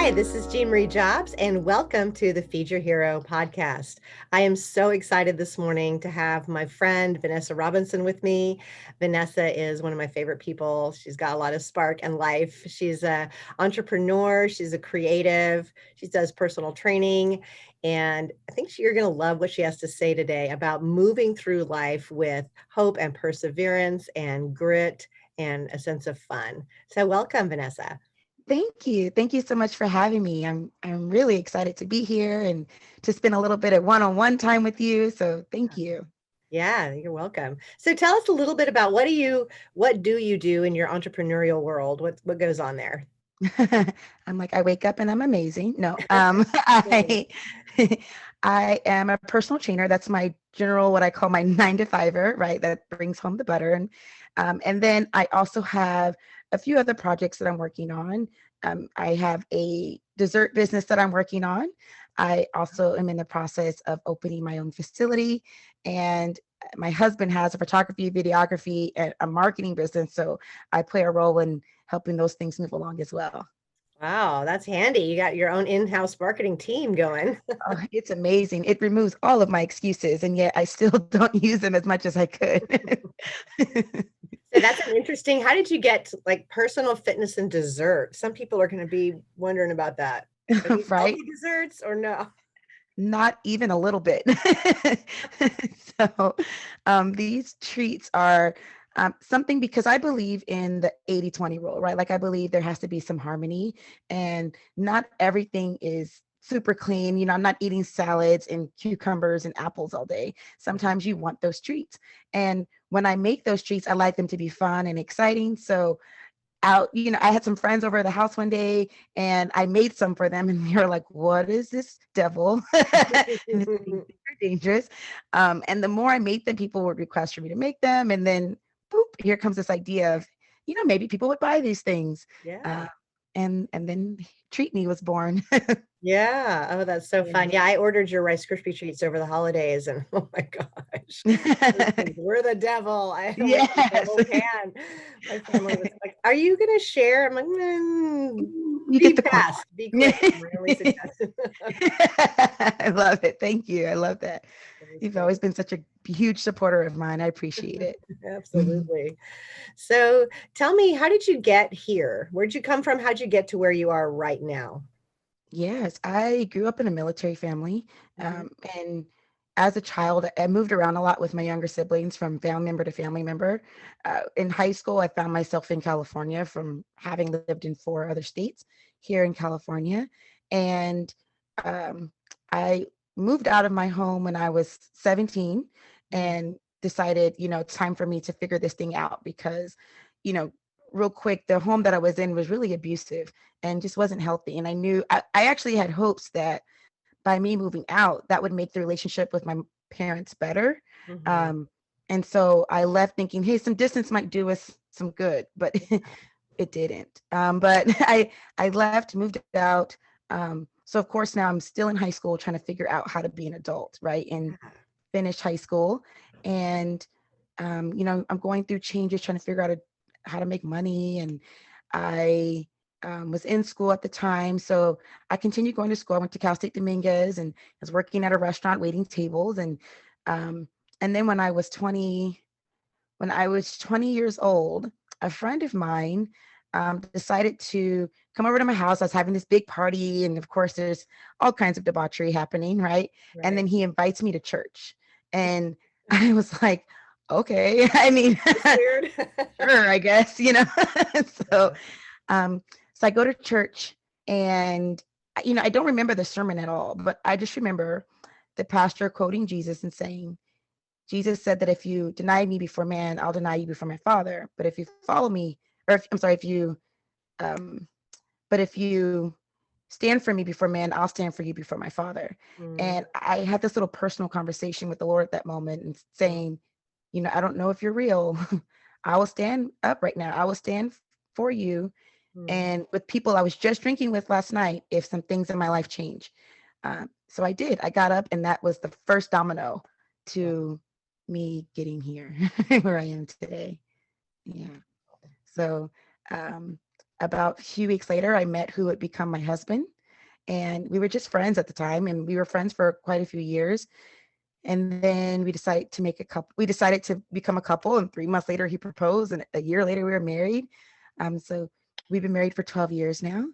Hi, this is Jean Marie Jobs, and welcome to the Feed Your Hero podcast. I am so excited this morning to have my friend Vannessa Robinson with me. Vannessa is one of my favorite people. She's got a lot of spark and life. She's an entrepreneur, she's a creative, she does personal training, and I think you're going to love what she has to say today about moving through life with hope and perseverance and grit and a sense of fun. So, welcome, Vannessa. Thank you. Thank you so much for having me. I'm really excited to be here and to spend a little bit of one-on-one time with you. So thank you. Yeah, you're welcome. So tell us a little bit about what do you do in your entrepreneurial world? What goes on there? I'm like, I wake up and I'm amazing. No, Right. I am a personal trainer. That's my general, what I call my 9 to 5er, right? That brings home the butter. And then I also have a few other projects that I'm working on. I have a dessert business that I'm working on. I also am in the process of opening my own facility, and my husband has a photography, videography, and a marketing business. So I play a role in helping those things move along as well. Wow, that's handy. You got your own in-house marketing team going. Oh, it's amazing. It removes all of my excuses, and yet I still don't use them as much as I could. So that's an interesting. How did you get to, like, personal fitness and dessert? Some people are going to be wondering about that. Are these Right? healthy desserts or no? Not even a little bit. So these treats are something, because I believe in the 80-20 rule, right? Like I believe there has to be some harmony, and not everything is super clean. I'm not eating salads and cucumbers and apples all day. Sometimes you want those treats. And when I make those treats, I like them to be fun and exciting. So I had some friends over at the house one day, and I made some for them, and they were like, "What is this devil?" And things are dangerous. And the more I made them, people would request for me to make them. And then, boop, here comes this idea of, maybe people would buy these things. Yeah. Uh, and then Treat Me was born. Yeah. Oh, that's so Yeah. fun. Yeah, I ordered your Rice Krispie treats over the holidays, and oh my gosh, those things were the devil. I went through the Yes. whole pan. My family was like, "Are you going to share?" I'm like, You get "Be the point. fast, be quick." My only suggestion. I love it. Thank you. I love that. That was You've great. always been such a huge supporter of mine. I appreciate it. Mhm. Absolutely. So, tell me, how did you get here? Where'd you come from? How'd you get to where you are right now? Yes, I grew up in a military family. Mhm. And as a child, I moved around a lot with my younger siblings from family member to family member. In high school, I found myself in California from having lived in 4 other states here in California. And um, I moved out of my home when I was 17 Mm. and decided, it's time for me to figure this thing out because, you know, real quick, the home that I was in was really abusive and just wasn't healthy. And I actually had hopes that by me moving out, that would make the relationship with my parents better. Mhm. Um, and so I left thinking, hey, some distance might do us some good, but it didn't. But I left, moved out. So of course now I'm still in high school trying to figure out how to be an adult, right? And finish high school. And I'm going through changes, trying to figure out how to make money. And I was in school at the time. So I continued going to school. I went to Cal State Dominguez and was working at a restaurant waiting tables. Um, and then when I was 20 years old, a friend of mine decided to come over to my house. I was having this big party, and of course, there's all kinds of debauchery happening, right? And Right. then he invites me to church, and I was like, okay, I mean, It's weird. sure, I guess, so, Yeah. um, so I go to church, and I don't remember the sermon at all, but I just remember the pastor quoting Jesus and saying, Jesus said that if you deny me before man, I'll deny you before my Father. But if you follow me, or if, I'm sorry, um, if you stand for me before man, I'll stand for you before my Father. Mm, And I had this little personal conversation with the Lord at that moment and mm, saying, I don't know if you're real. I will stand up right now. I will stand for you mm. and with people I was just drinking with last night if some things in my life change. So I did. I got up, and that was the first domino Wow. to me getting here where I am today. Yeah. So um, about a few weeks later, I met who would become my husband. And we were just friends at the time, and we were friends for quite a few years. And then we decided to become a couple, and 3 months later he proposed, and a year later we were married. So we've been married for 12 years now.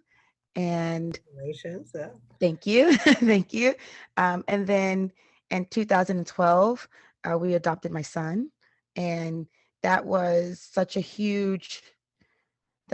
And Congratulations. thank you. Thank you. And then in 2012, we adopted my son. And that was that's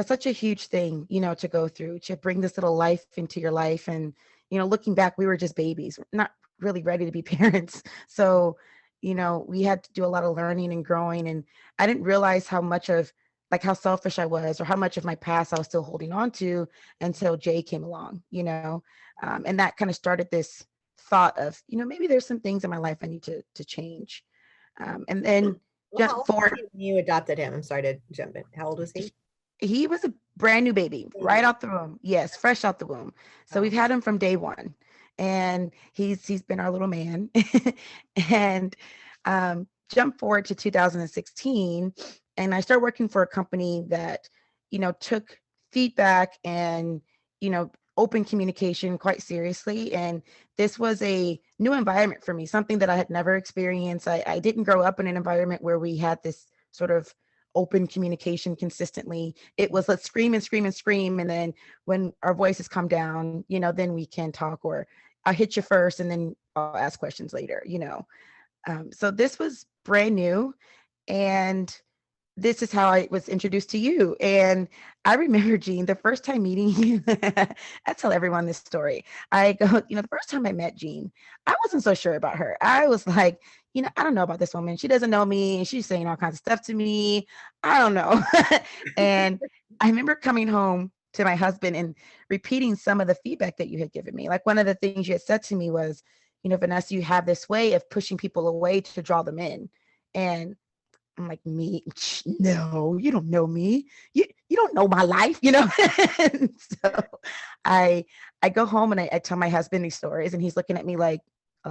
such a huge thing, to go through, to bring this little life into your life. And, looking back, we were just babies, we're not really ready to be parents. So, we had to do a lot of learning and growing. And I didn't realize how much of like how selfish I was, or how much of my past I was still holding on to, until Jay came along, and that kind of started this thought of, maybe there's some things in my life I need to change. And then Well, how jump old was forward. he when you adopted him? I'm sorry to jump in. How old was he? He was a brand new baby, right Baby. out the womb. Yes, fresh out the womb. So we've Wow. had him from day one, and he's been our little man. And jump forward to 2016, and I started working for a company that, took feedback and, open communication quite seriously. And this was a new environment for me, something that I had never experienced. I didn't grow up in an environment where we had this sort of open communication consistently. It was let's scream and scream and scream, and then when our voices come down, then we can talk, or I'll hit you first and then I'll ask questions later. So this was brand new, and this is how I was introduced to you. And I remember, Jean, the first time meeting you, I tell everyone this story. I go, the first time I met Jean, I wasn't so sure about her. I was like, I don't know about this woman. She doesn't know me, and she's saying all kinds of stuff to me. I don't know. And I remember coming home to my husband and repeating some of the feedback that you had given me. Like, one of the things you had said to me was, Vannessa, you have this way of pushing people away to draw them in. And I'm like, me? No, you don't know me. You don't know my life. So I I go home and I tell my husband these stories, and he's looking at me like,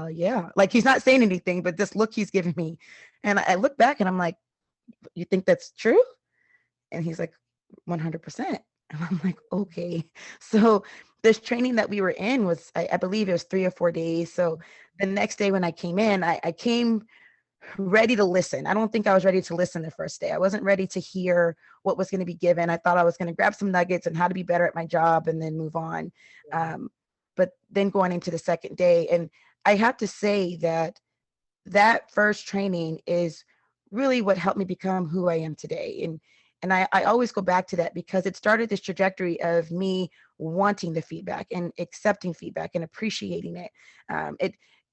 yeah, like he's not saying anything, but this look he's giving me. And I look back and I'm like, you think that's true? And he's like, 100%. And I'm like, okay. So this training that we were in was, I believe it was 3 or 4 days. So the next day when I came in, I came ready to listen. I don't think I was ready to listen the first day. I wasn't ready to hear what was going to be given. I thought I was going to grab some nuggets and how to be better at my job and then move on. But then going into the second day, and I have to say that first training is really what helped me become who I am today. And I always go back to that because it started this trajectory of me wanting the feedback and accepting feedback and appreciating it.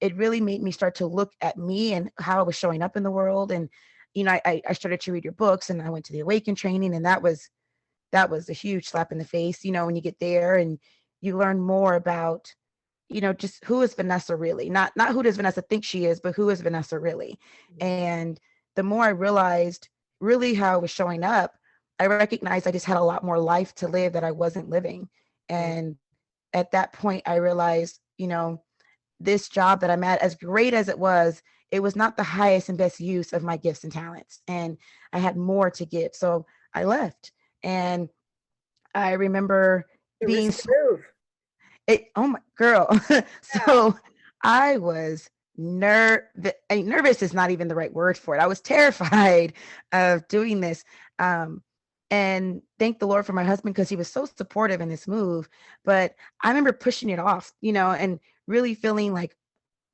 It really made me start to look at me and how I was showing up in the world. And, I started to read your books, and I went to the Awaken training, and that was a huge slap in the face, when you get there and you learn more about, just who is Vannessa really, not who does Vannessa think she is, but who is Vannessa really. And the more I realized really how I was showing up, I recognized I just had a lot more life to live that I wasn't living. And at that point, I realized, this job that I'm at, as great as it was not the highest and best use of my gifts and talents. And I had more to give. So I left. And I remember The being risky move. oh my girl. Yeah. So I was nervous is not even the right word for it. I was terrified of doing this. And thank the Lord for my husband, because he was so supportive in this move. But I remember pushing it off, and really feeling like,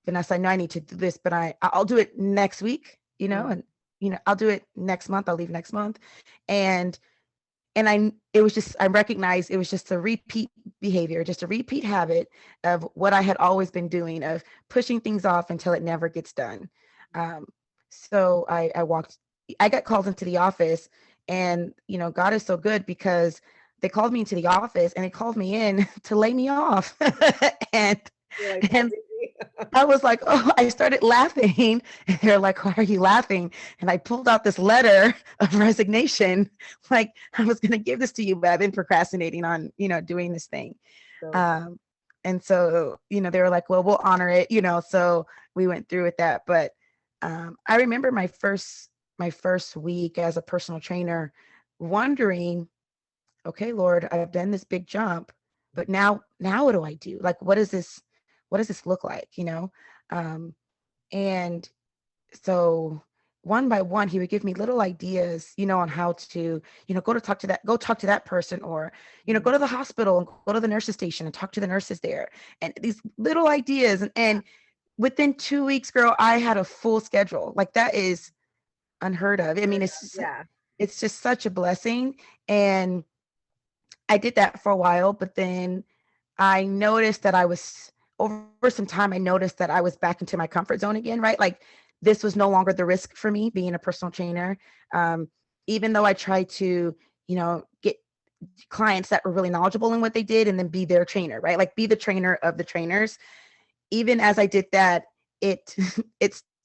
Vannessa, I know I need to do this, but I'll do it next week, and I'll do it next month. I'll leave next month. And I recognized it was just a repeat behavior, just a repeat habit of what I had always been doing, of pushing things off until it never gets done. So I got called into the office, and, God is so good, because they called me into the office and they called me in to lay me off. and, Like, and I was like, oh, I started laughing. And they're like, why are you laughing? And I pulled out this letter of resignation. Like, I was going to give this to you, but I've been procrastinating on, doing this thing. so, And so, they were like, well, we'll honor it, so we went through with that. But I remember my first week as a personal trainer wondering, okay, Lord, I've done this big jump, but now what do I do? Like, what does this look like? Um, and so one by one, he would give me little ideas, on how to, go talk to that person, or, go to the hospital and go to the nurses station and talk to the nurses there. And these little ideas. And within 2 weeks, girl, I had a full schedule. Like, that is unheard of. I mean, Yeah. it's just such a blessing. And I did that for a while, but then I noticed that over some time, I noticed that I was back into my comfort zone again, right? Like, this was no longer the risk for me being a personal trainer. Um, Even though I tried to, get clients that were really knowledgeable in what they did and then be their trainer, right? Like, be the trainer of the trainers. Even as I did that, it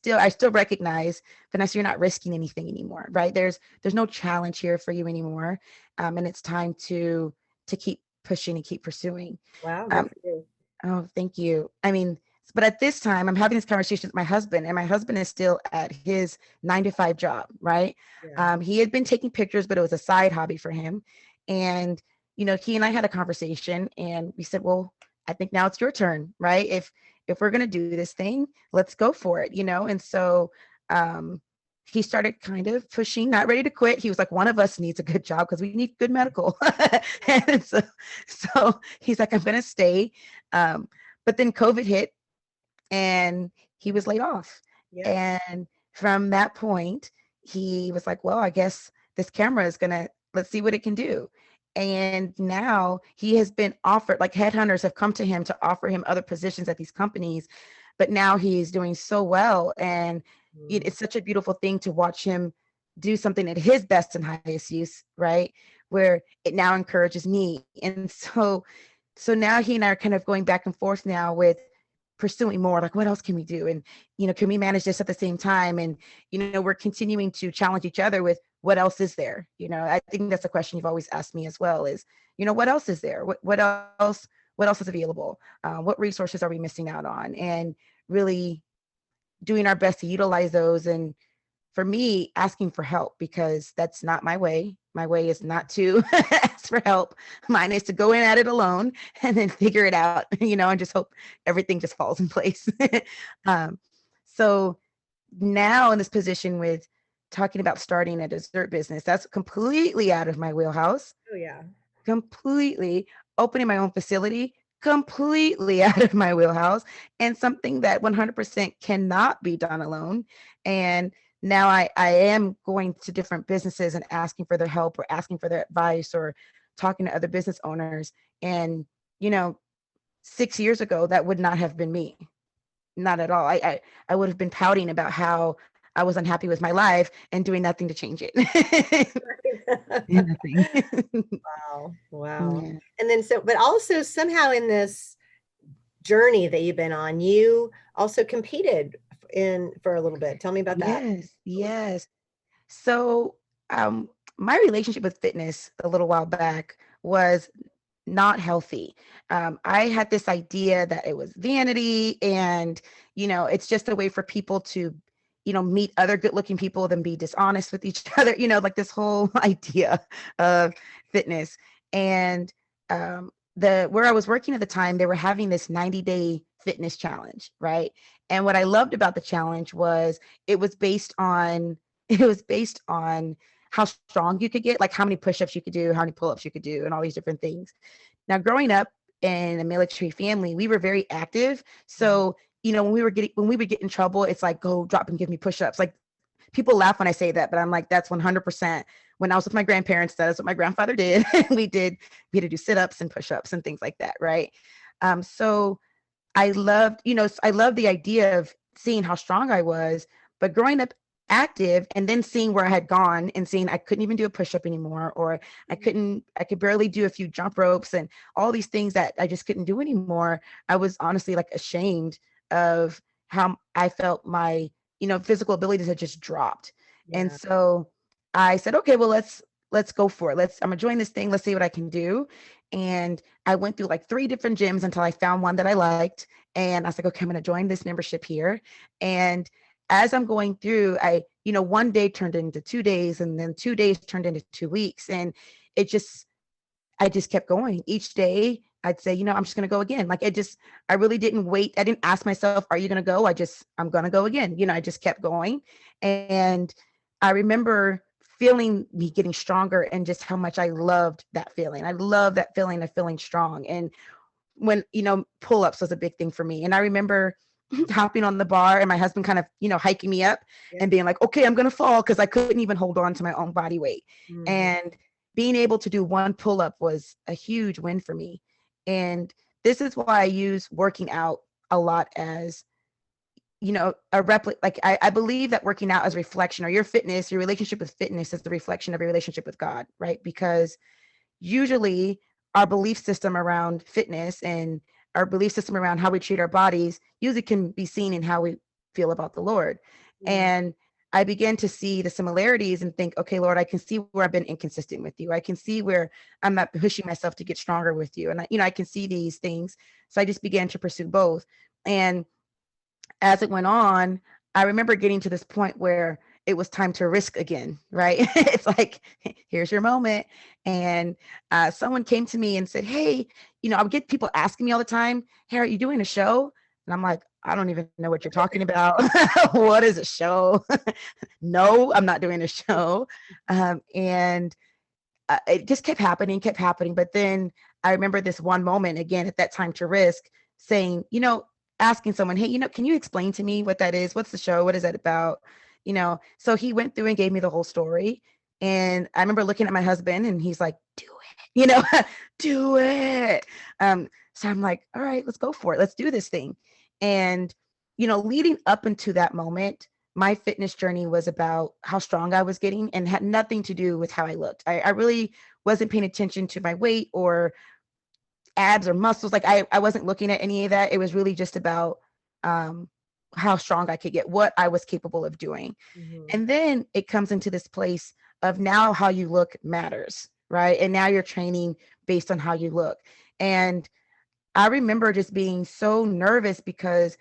I still recognize, Vannessa, you're not risking anything anymore, right? There's no challenge here for you anymore. And it's time to keep pushing and keep pursuing. Wow, good Um, for you. oh, thank you. I mean, but at this time, I'm having this conversation with my husband, and my husband is still at his 9 to 5 job, right? Yeah. He had been taking pictures, but it was a side hobby for him. And, he and I had a conversation, and we said, well, I think now it's your turn, right? If we're going to do this thing, let's go for it, And so, he started kind of pushing, not ready to quit. He was like, one of us needs a good job because we need good medical. And so he's like, I'm going to stay. But then COVID hit and he was laid off. Yeah. And from that point, he was like, well, I guess this camera is let's see what it can do. And now he has been offered, like, headhunters have come to him to offer him other positions at these companies, but now he's doing so well. And it's such a beautiful thing to watch him do something at his best and highest use, right? Where it now encourages me. And so now he and I are kind of going back and forth now with pursuing more, like, what else can we do? And, can we manage this at the same time? And, we're continuing to challenge each other with what else is there? I think that's a question you've always asked me as well is, what else is there? What else is available? What resources are we missing out on? And really doing our best to utilize those. And for me, asking for help, because that's not my way. My way is not to ask for help. Mine is to go in at it alone and then figure it out, and just hope everything just falls in place. So now in this position with talking about starting a dessert business, that's completely out of my wheelhouse. Oh, yeah. Completely. Opening my own facility, completely out of my wheelhouse, and something that 100% cannot be done alone. And now I am going to different businesses and asking for their help or asking for their advice or talking to other business owners. And, 6 years ago, that would not have been me. Not at all. I would have been pouting about how I was unhappy with my life and doing nothing to change it. Nothing. Wow. Wow. Yeah. And then but also somehow in this journey that you've been on, you also competed for a little bit. Tell me about that. Yes. So, my relationship with fitness a little while back was not healthy. I had this idea that it was vanity and, it's just a way for people to, meet other good looking people, then be dishonest with each other, like this whole idea of fitness. And where I was working at the time, they were having this 90-day fitness challenge, right? And what I loved about the challenge was it was based on how strong you could get, like how many push-ups you could do, how many pull-ups you could do, and all these different things. Now, growing up in a military family, we were very active. So, when we would get in trouble, it's like, go drop and give me push-ups. Like, people laugh when I say that, but I'm like, that's 100%. When I was with my grandparents, that is what my grandfather did. we had to do sit-ups and push-ups and things like that, right? So I loved the idea of seeing how strong I was, but growing up active and then seeing where I had gone and seeing I couldn't even do a push-up anymore, or I could barely do a few jump ropes and all these things that I just couldn't do anymore. I was honestly like ashamed of how I felt my, physical abilities had just dropped. Yeah. And so I said, okay, well, let's go for it. I'm gonna join this thing. Let's see what I can do. And I went through like 3 different gyms until I found one that I liked. And I was like, okay, I'm going to join this membership here. And as I'm going through, one day turned into 2 days, and then 2 days turned into 2 weeks. And it just I just kept going each day. I'd say, I'm just going to go again. Like I really didn't wait. I didn't ask myself, are you going to go? I'm going to go again. I just kept going. And I remember feeling me getting stronger and just how much I loved that feeling. I love that feeling of feeling strong. And when, pull-ups was a big thing for me. And I remember hopping on the bar and my husband kind of, hiking me up and being like, okay, I'm going to fall, because I couldn't even hold on to my own body weight. Mm-hmm. And being able to do one pull-up was a huge win for me. And this is why I use working out a lot as, a replica. Like I believe that working out as reflection, or your fitness, your relationship with fitness is the reflection of your relationship with God, right? Because usually our belief system around fitness and our belief system around how we treat our bodies usually can be seen in how we feel about the Lord. Mm-hmm. And I began to see the similarities and think, okay, Lord, I can see where I've been inconsistent with you. I can see where I'm not pushing myself to get stronger with you. And I can see these things. So I just began to pursue both. And as it went on, I remember getting to this point where it was time to risk again, right? It's like, here's your moment. And someone came to me and said, hey, I would get people asking me all the time, hey, are you doing a show? And I'm like, I don't even know what you're talking about. What is a show? No, I'm not doing a show. And it just kept happening. But then I remember this one moment again at that time to risk, saying, asking someone, hey, can you explain to me what that is? What's the show? What is that about? So he went through and gave me the whole story. And I remember looking at my husband and he's like, do it, do it. So I'm like, all right, let's go for it. Let's do this thing. And, leading up into that moment, my fitness journey was about how strong I was getting and had nothing to do with how I looked. I really wasn't paying attention to my weight or abs or muscles. Like I wasn't looking at any of that. It was really just about how strong I could get, what I was capable of doing. Mm-hmm. And then it comes into this place of now how you look matters, right? And now you're training based on how you look. And I remember just being so nervous because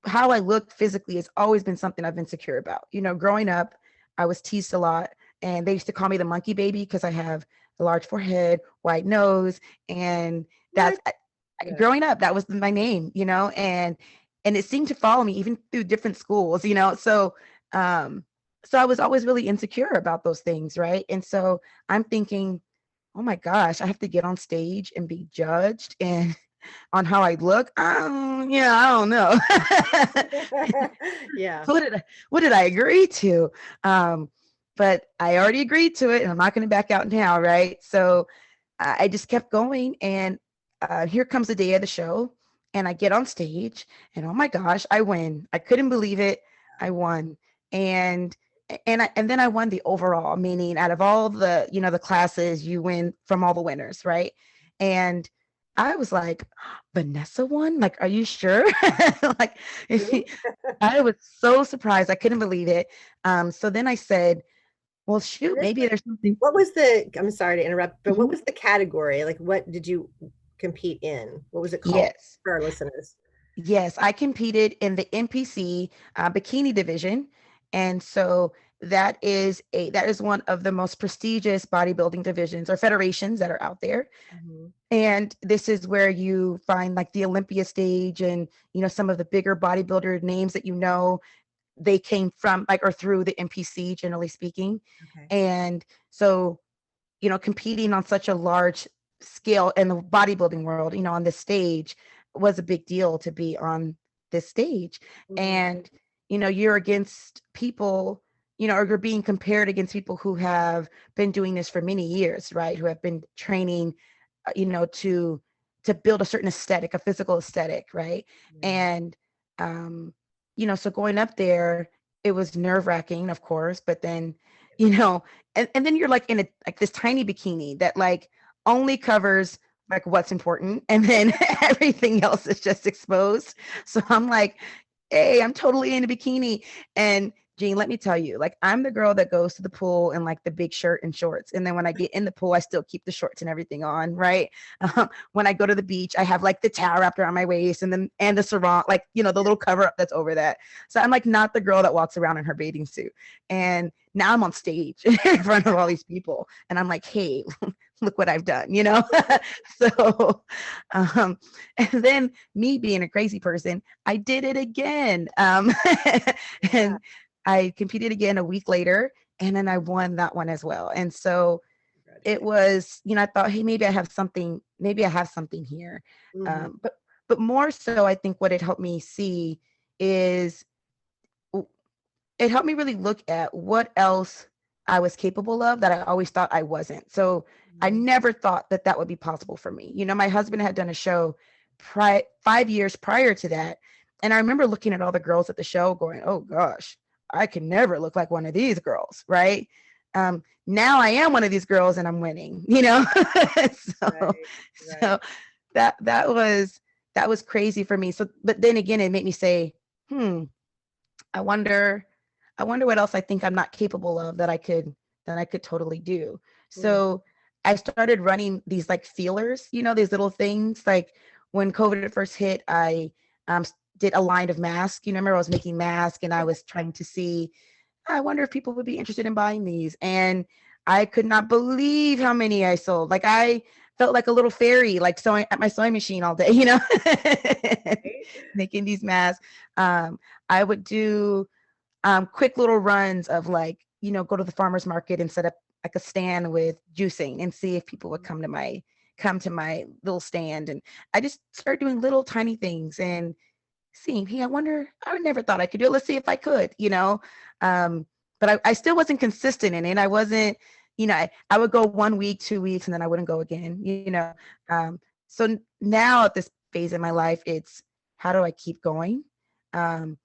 how I look physically has always been something I've been insecure about. Growing up, I was teased a lot, and they used to call me the monkey baby because I have a large forehead, white nose, and that's growing up, that was my name, and it seemed to follow me even through different schools, so I was always really insecure about those things, right? And so I'm thinking, oh my gosh, I have to get on stage and be judged and on how I look. I don't know. Yeah. What did I agree to? But I already agreed to it and I'm not going to back out now, right? So I just kept going, and here comes the day of the show, and I get on stage, and oh my gosh, I win. I couldn't believe it. I won. And then I won the overall, meaning out of all the, the classes, you win from all the winners, right? And I was like, Vannessa won? Like, are you sure? Like, I was so surprised. I couldn't believe it. So then I said, well, shoot, maybe there's something. I'm sorry to interrupt, but what was the category? Like, what did you compete in? What was it called? Yes. For our listeners? Yes, I competed in the NPC bikini division. And so that is one of the most prestigious bodybuilding divisions or federations that are out there. Mm-hmm. And this is where you find like the Olympia stage and, some of the bigger bodybuilder names that, they came from or through the NPC, generally speaking. Okay. And so, competing on such a large scale in the bodybuilding world, on this stage was a big deal to be on this stage. Mm-hmm. And, you're against people, or you're being compared against people who have been doing this for many years, right? Who have been training, to build a certain aesthetic, a physical aesthetic, right? Mm-hmm. And, so going up there, it was nerve-wracking, of course, but then, and then you're like in this tiny bikini that like only covers like what's important. And then everything else is just exposed. So I'm like, hey, I'm totally in a bikini. And Jean, let me tell you, like, I'm the girl that goes to the pool in like the big shirt and shorts. And then when I get in the pool, I still keep the shorts and everything on, right? When I go to the beach, I have like the towel wrapped around my waist and the sarong, like, the little cover up that's over that. So I'm like not the girl that walks around in her bathing suit. And now I'm on stage in front of all these people. And I'm like, hey, look what I've done, you know? So, um, and then me being a crazy person, I did it again. Yeah. And I competed again a week later, and then I won that one as well. And so it Congratulations. was, you know, I thought, hey, maybe I have something here. Mhm. But more so, I think what it helped me see is it helped me really look at what else I was capable of that I always thought I wasn't. So I Mhm. never thought that that would be possible for me. You know, my husband had done a show 5 years prior to that. And I remember looking at all the girls at the show going, oh gosh, I can never look like one of these girls. Right. Now I am one of these girls and I'm winning, you know? so, Right. so Right. that was crazy for me. So, but then again, it made me say, hmm, I wonder, I wonder what else I think I'm not capable of that I could totally do. Mhm. So I started running these like feelers, you know, these little things. Like when COVID first hit, I did a line of masks. You remember I was making masks and I was trying to see, I wonder if people would be interested in buying these. And I could not believe how many I sold. Like I felt like a little fairy, like sewing at my sewing machine all day, you know, Right? making these masks. I would do quick little runs of like, you know, go to the farmer's market and set up like a stand with juicing and see if people would come to my little stand. And I just started doing little tiny things and seeing, hey, I never thought I could do it. Let's see if I could, you know. Um, but I still wasn't consistent in it. I wasn't, you know, I would go 1 week, 2 weeks, and then I wouldn't go again, you know. So now at this phase in my life, it's how do I keep going? Um,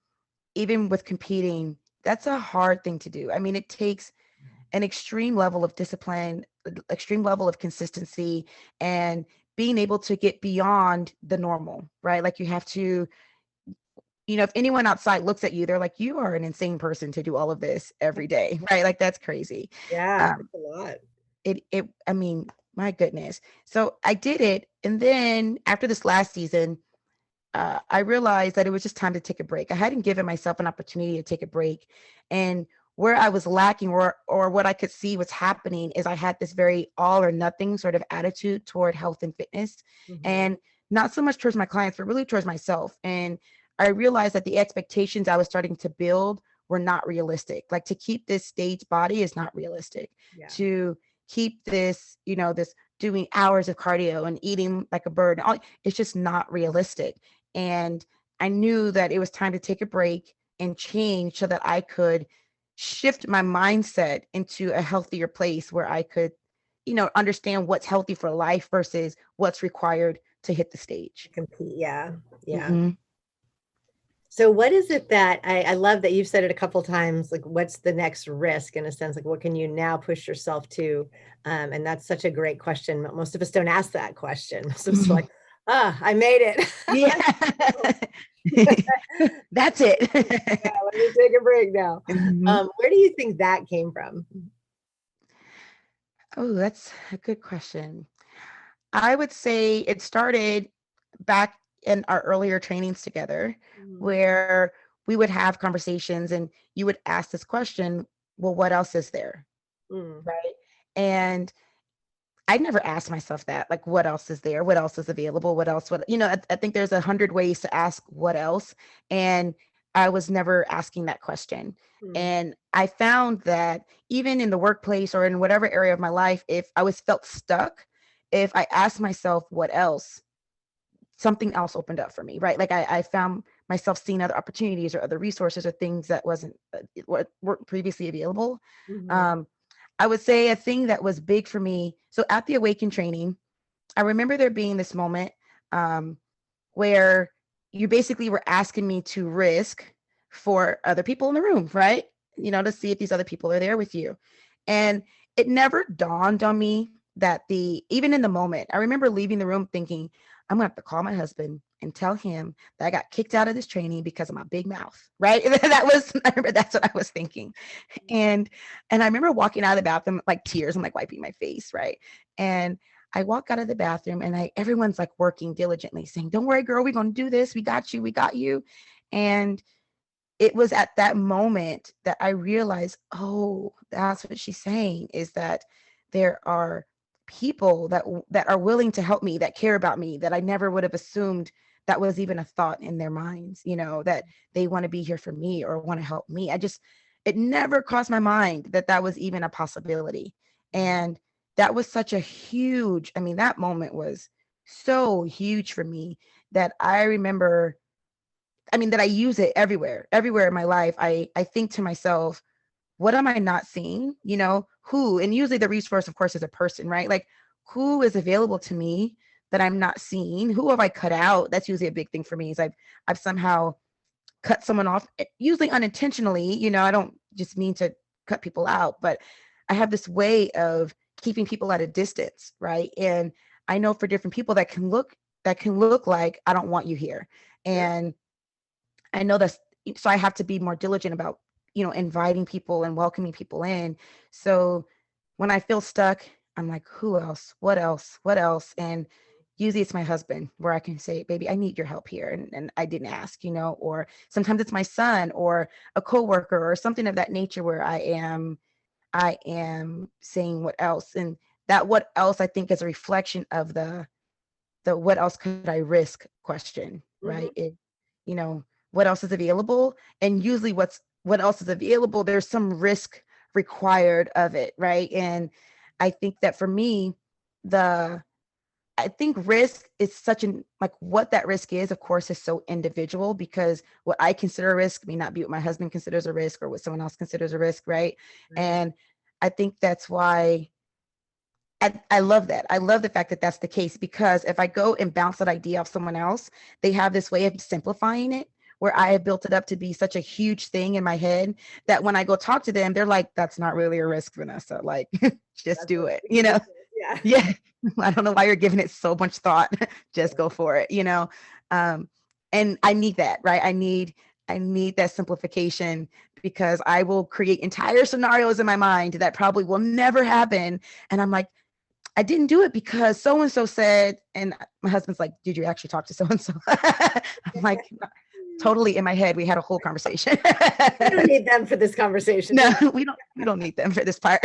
Even with competing, that's a hard thing to do. I mean, it takes an extreme level of discipline, extreme level of consistency, and being able to get beyond the normal, right? Like you have to, you know, if anyone outside looks at you, they're like, you are an insane person to do all of this every day, right? Like that's crazy. Yeah, Um, it's a lot. I mean, my goodness. So I did it. And then after this last season, I realized that it was just time to take a break. I hadn't given myself an opportunity to take a break. And where I was lacking or what I could see was happening is I had this very all or nothing sort of attitude toward health and fitness. Mhm. And not so much towards my clients, but really towards myself. And I realized that the expectations I was starting to build were not realistic. Like to keep this stage body is not realistic. Yeah. To keep this, you know, this doing hours of cardio and eating like a bird, it's just not realistic. And I knew that it was time to take a break and change so that I could shift my mindset into a healthier place where I could, you know, understand what's healthy for life versus what's required to hit the stage. Compete. Yeah. Yeah. Hmm. So what is it that I love that you've said it a couple times, like what's the next risk in a sense, like what can you now push yourself to? And that's such a great question. Most of us don't ask that question. Most of us are like, ah, I made it. Yeah. That's it. Yeah, let me take a break now. Mhm. Where do you think that came from? Oh, that's a good question. I would say it started back in our earlier trainings together, Mhm. where we would have conversations and you would ask this question, well, what else is there? Mm. Right. And I never asked myself that, like, what else is there? What else is available? What else? What, you know, I think there's 100 ways to ask what else. And I was never asking that question. Mm. And I found that even in the workplace or in whatever area of my life, if I was felt stuck, if I asked myself what else, something else opened up for me, right? Like I found myself seeing other opportunities or other resources or things that weren't previously available. Mhm. Um, I would say a thing that was big for me. So at the Awaken training, I remember there being this moment um, where you basically were asking me to risk for other people in the room, right? You know, to see if these other people are there with you. And it never dawned on me that even in the moment, I remember leaving the room thinking, I'm gonna have to call my husband and tell him that I got kicked out of this training because of my big mouth, right? I remember that's what I was thinking. And I remember walking out of the bathroom like tears, I'm like wiping my face, right? And I walk out of the bathroom and everyone's like working diligently saying, don't worry, girl, we're going to do this. We got you. We got you. And it was at that moment that I realized, oh, that's what she's saying is that there are people that are willing to help me, that care about me, that I never would have assumed that was even a thought in their minds, that they want to be here for me or want to help me. It never crossed my mind that that was even a possibility. And that was such a huge, I mean, that moment was so huge for me that I remember, I mean, that I use it everywhere in my life. I think to myself, what am I not seeing? Who, and usually the resource, of course, is a person, right? Like, who is available to me that I'm not seeing? Who have I cut out? That's usually a big thing for me, is I've somehow cut someone off, usually unintentionally. I don't just mean to cut people out, but I have this way of keeping people at a distance, right? And I know for different people that can look like, I don't want you here. Sure. And I know that's, so I have to be more diligent about, inviting people and welcoming people in. So when I feel stuck, I'm like, who else? What else? What else? And usually it's my husband, where I can say, baby, I need your help here. And I didn't ask, or sometimes it's my son or a coworker or something of that nature, where I am saying what else. And that what else, I think, is a reflection of the what else could I risk question, Mm-hmm. right? You know, what else is available? And usually what else is available, there's some risk required of it, right? And I think that for me, the I think risk is such an, like, what that risk is, of course, is so individual, because what I consider a risk may not be what my husband considers a risk or what someone else considers a risk, right? Right. And I think that's why I love that. I love the fact that that's the case, because if I go and bounce that idea off someone else, they have this way of simplifying it, where I have built it up to be such a huge thing in my head that when I go talk to them, they're like, that's not really a risk, Vanessa. Like, just That's do what it, we can do. Yeah. Yeah. I don't know why you're giving it so much thought. Just go for it. Um, and I need that, right? I need that simplification, because I will create entire scenarios in my mind that probably will never happen. And I'm like, I didn't do it because so and so said, and my husband's like, did you actually talk to so and so? I'm like, totally in my head. We had a whole conversation. We don't need them for this conversation. No, Yeah. we don't need them for this part.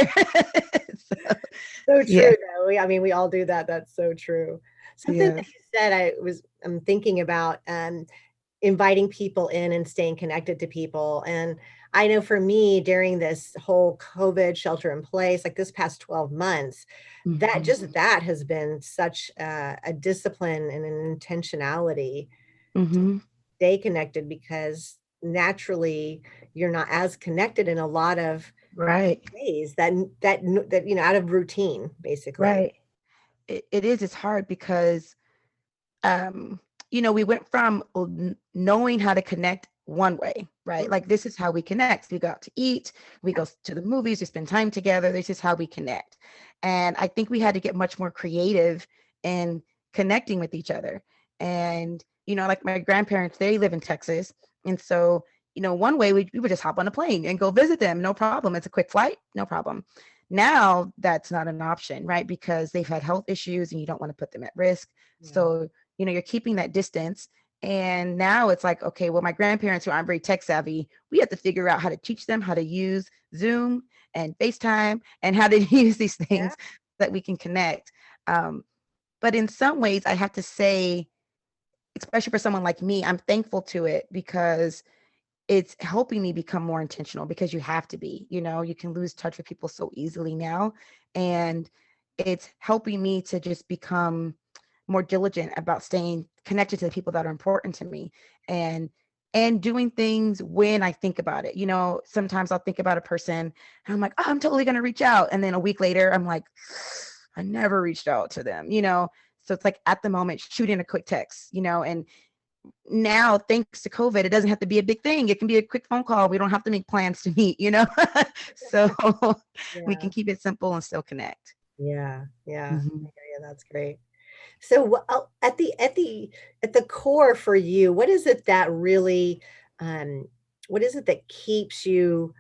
So, So yeah, true though. I mean, we all do that. That's so true. Something yeah. that you said, I'm thinking about inviting people in and staying connected to people. And I know for me, during this whole COVID shelter in place, like this past 12 months, that Hmm. just that has been such a discipline and an intentionality to Hmm. stay connected, because naturally you're not as connected in a lot of Right, ways that out of routine, basically. right. It is. It's hard because um, we went from knowing how to connect one way, right? Mhm. Like, this is how we connect. We go out to eat, we go to the movies, we spend time together. This is how we connect. And I think we had to get much more creative in connecting with each other. And, like my grandparents, they live in Texas. And so, one way we would just hop on a plane and go visit them. No problem. It's a quick flight. No problem. Now that's not an option, right? Because they've had health issues and you don't want to put them at risk. Yeah. So you're keeping that distance. And now it's like, okay, well, my grandparents, who aren't very tech savvy, we have to figure out how to teach them how to use Zoom and FaceTime and how to use these Yeah. things that we can connect. Um, but in some ways, I have to say, especially for someone like me, I'm thankful to it, because it's helping me become more intentional, because you have to be, you can lose touch with people so easily now. And it's helping me to just become more diligent about staying connected to the people that are important to me, and doing things when I think about it. Sometimes I'll think about a person and I'm like, oh, I'm totally going to reach out. And then a week later, I'm like, I never reached out to them. So it's like, at the moment, shooting a quick text, and now, thanks to COVID, it doesn't have to be a big thing. It can be a quick phone call. We don't have to make plans to meet. So we Yeah. can keep it simple and still connect. Yeah. Yeah. I Mhm. hear you. That's great. So at the core for you, what is it that really what is it that keeps you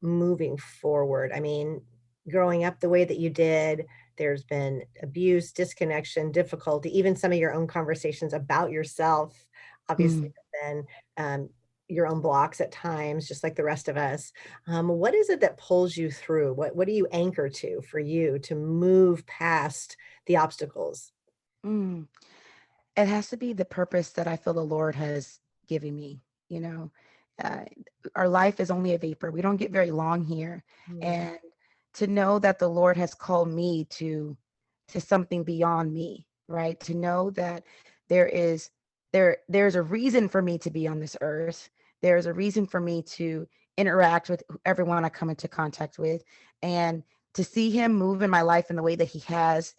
moving forward? I mean, growing up the way that you did, there's been abuse, disconnection, difficulty, even some of your own conversations about yourself obviously Mm. have been your own blocks at times, just like the rest of us. What is it that pulls you through? What do you anchor to for you to move past the obstacles? Mm. It has to be the purpose that I feel the Lord has given me. You know, uh, our life is only a vapor. We don't get very long here, Mm, and to know that the Lord has called me to something beyond me, right? To know that there is there's a reason for me to be on this earth. There's a reason for me to interact with everyone I come into contact with, and to see Him move in my life in the way that He has.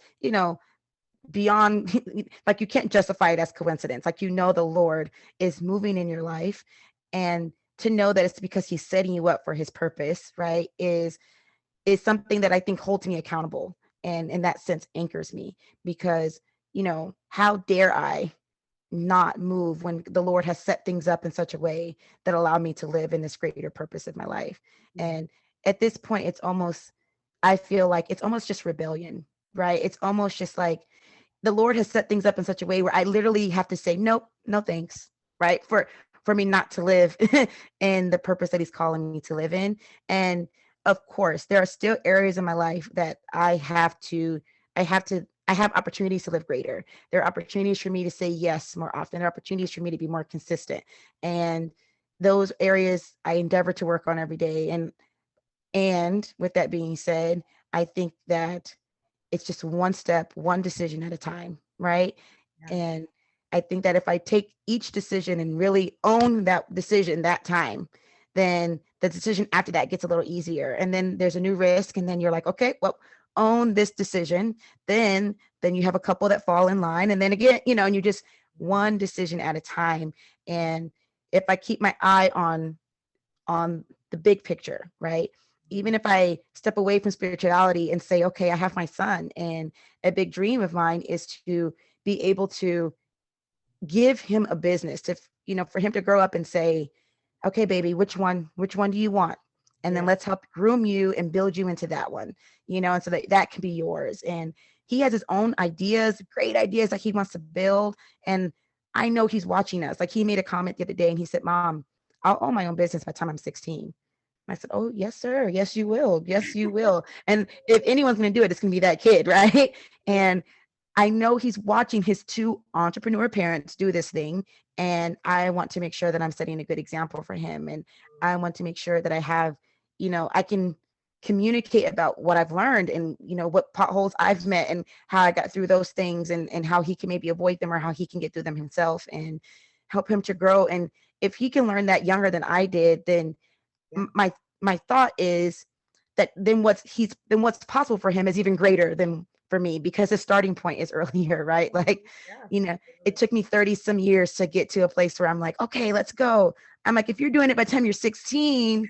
Beyond like, you can't justify it as coincidence. Like, the Lord is moving in your life, and to know that it's because He's setting you up for His purpose, right, is something that I think holds me accountable, and in that sense anchors me. Because how dare I not move when the Lord has set things up in such a way that allow me to live in this greater purpose of my life. mm, And at this point, I feel like it's almost just rebellion, right? It's almost just like the Lord has set things up in such a way where I literally have to say, nope, no thanks, right? For me not to live in the purpose that He's calling me to live in. And of course, there are still areas in my life that I have opportunities to live greater. There are opportunities for me to say yes more often. There are opportunities for me to be more consistent. And those areas I endeavor to work on every day. And with that being said, I think that it's just one step, one decision at a time, right? yeah, And I think that if I take each decision and really own that decision that time, then the decision after that gets a little easier. And then there's a new risk, and then you're like, okay, well, own this decision. Then you have a couple that fall in line, and then again, and you just one decision at a time. And if I keep my eye on the big picture, right? Even if I step away from spirituality and say, okay, I have my son, and a big dream of mine is to be able to give him a business, for him to grow up and say, okay, baby, which one do you want? And then yeah, let's help groom you and build you into that one, and so that can be yours. And he has his own ideas, great ideas that he wants to build. And I know he's watching us. Like, he made a comment the other day and he said, Mom, I'll own my own business by the time I'm 16. I said, oh, yes, sir. Yes, you will. Yes, you will. And if anyone's going to do it, it's going to be that kid, right? yeah, And I know he's watching his two entrepreneur parents do this thing. And I want to make sure that I'm setting a good example for him. And I want to make sure that I can communicate about what I've learned, and, what potholes I've met and how I got through those things, and how he can maybe avoid them, or how he can get through them himself, and help him to grow. And if he can learn that younger than I did, then yeah, my thought is that then what's possible for him is even greater than for me, because his starting point is earlier, right? Like, yeah. it took me 30 some years to get to a place where I'm like, okay, let's go. I'm like, if you're doing it by the time you're 16,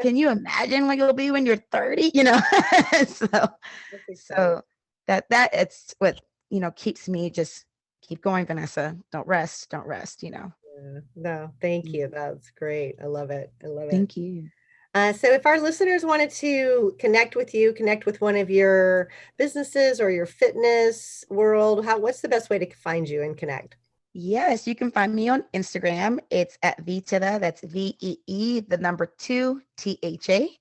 can you imagine what you'll be when you're 30? so That's exciting. so that it's what keeps me just keep going, Vannessa. Don't rest. Yeah. No, thank you. Mhm. That's great. I love it. I love it. Thank you. So if our listeners wanted to connect with you, connect with one of your businesses or your fitness world, what's the best way to find you and connect? Yes, you can find me on Instagram. It's at Veetha. That's VEE, the number 2 THA. Okay.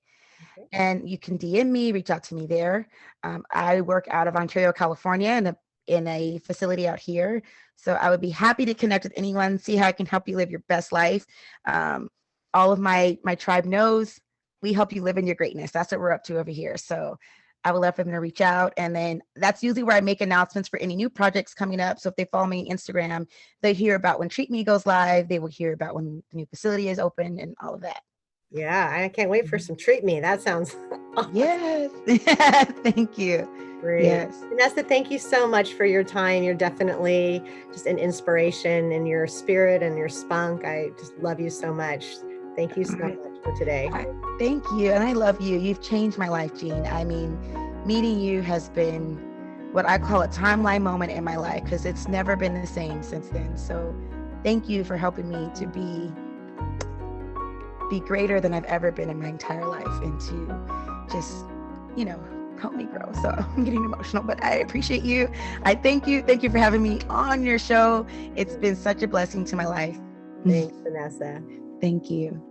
And you can DM me, reach out to me there. I work out of Ontario, California, in a facility out here. So I would be happy to connect with anyone, see how I can help you live your best life. Um, all of my tribe knows we help you live in your greatness. That's what we're up to over here. So I would love for them to reach out. And then that's usually where I make announcements for any new projects coming up. So if they follow me on Instagram, they hear about when Treat Me goes live. They will hear about when the new facility is open and all of that. Yeah, I can't wait for Mhm. some treat me. That sounds awesome. Yes. Thank you. Great. Yes. Vanessa, thank you so much for your time. You're definitely just an inspiration in your spirit and your spunk. I just love you so much. Thank you so I, much for today. Thank you. And I love you. You've changed my life, Jean. I mean, meeting you has been what I call a timeline moment in my life, because it's never been the same since then. So thank you for helping me to be greater than I've ever been in my entire life, and to just, help me grow. So I'm getting emotional, but I appreciate you. I thank you. Thank you for having me on your show. It's been such a blessing to my life. Thanks, Vanessa. Thank you.